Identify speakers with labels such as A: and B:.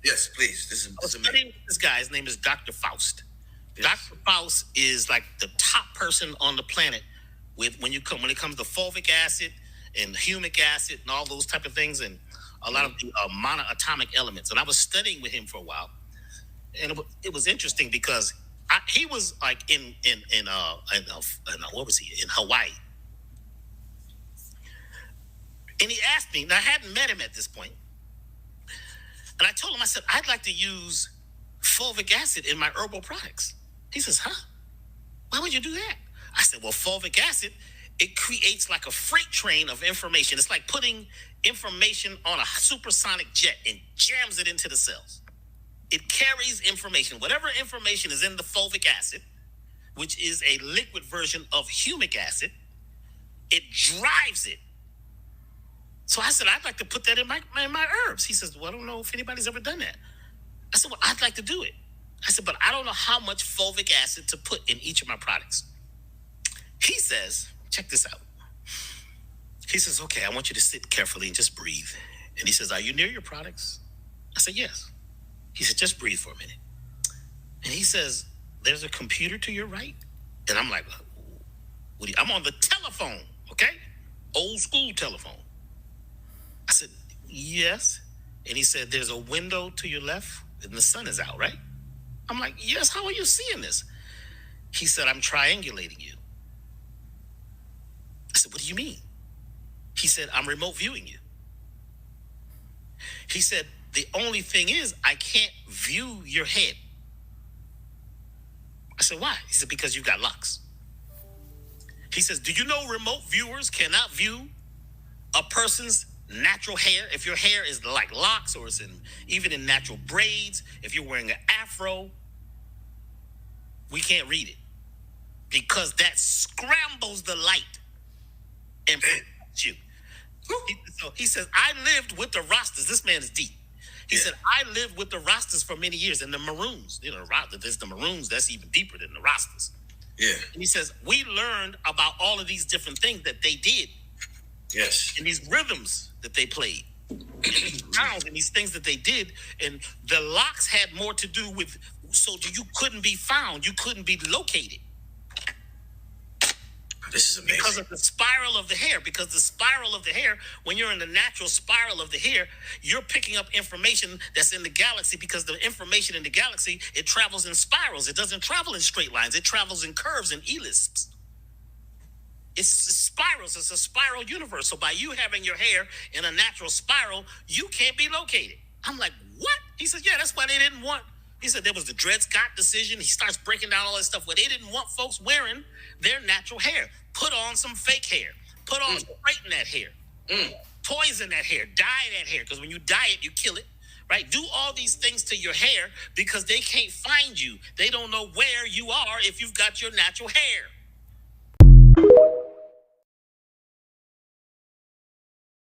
A: Yes, please.
B: I was studying with this guy. His name is Dr. Faust. Yes. Dr. Faust is like the top person on the planet when it comes to fulvic acid and humic acid and all those type of things and a lot of the monoatomic elements. And I was studying with him for a while, and it was interesting because he was like in what was he in Hawaii, and he asked me. And I hadn't met him at this point, and I told him, I said, I'd like to use fulvic acid in my herbal products. He says, huh? Why would you do that? I said, well, fulvic acid, it creates like a freight train of information. It's like putting information on a supersonic jet and jams it into the cells. It carries information. Whatever information is in the fulvic acid, which is a liquid version of humic acid, it drives it. So I said, I'd like to put that in my herbs. He says, well, I don't know if anybody's ever done that. I said, well, I'd like to do it. I said, but I don't know how much fulvic acid to put in each of my products. He says, check this out. He says, okay, I want you to sit carefully and just breathe. And he says, are you near your products? I said, yes. He said, just breathe for a minute. And he says, there's a computer to your right. And I'm like, I'm on the telephone, okay? Old school telephone. I said, yes. And he said, there's a window to your left and the sun is out, right? I'm like, yes, how are you seeing this? He said, I'm triangulating you. I said, what do you mean? He said, I'm remote viewing you. He said, the only thing is I can't view your head. I said, why? He said, because you've got locks. He says, do you know remote viewers cannot view a person's natural hair? If your hair is like locks or it's even in natural braids, if you're wearing an afro, we can't read it because that scrambles the light and protects you. So he says, I lived with the Rastas. This man is deep. He said, I lived with the Rastas for many years and the Maroons. You know, there's the Maroons, that's even deeper than the Rastas.
A: Yeah.
B: And he says, we learned about all of these different things that they did.
A: Yes.
B: And these rhythms that they played. And these sounds and these things that they did. And the locks had more to do with, so you couldn't be found. You couldn't be located.
A: This is amazing.
B: Because of the spiral of the hair. Because the spiral of the hair, when you're in the natural spiral of the hair, you're picking up information that's in the galaxy because the information in the galaxy, it travels in spirals. It doesn't travel in straight lines. It travels in curves and ellipses. It's spirals. It's a spiral universe. So by you having your hair in a natural spiral, you can't be located. I'm like, what? He said, yeah, that's why they didn't want. He said there was the Dred Scott decision. He starts breaking down all that stuff where they didn't want folks wearing their natural hair. Put on some fake hair. Put on straighten that hair. Poison that hair. Dye that hair. Because when you dye it, you kill it. Right? Do all these things to your hair because they can't find you. They don't know where you are if you've got your natural hair.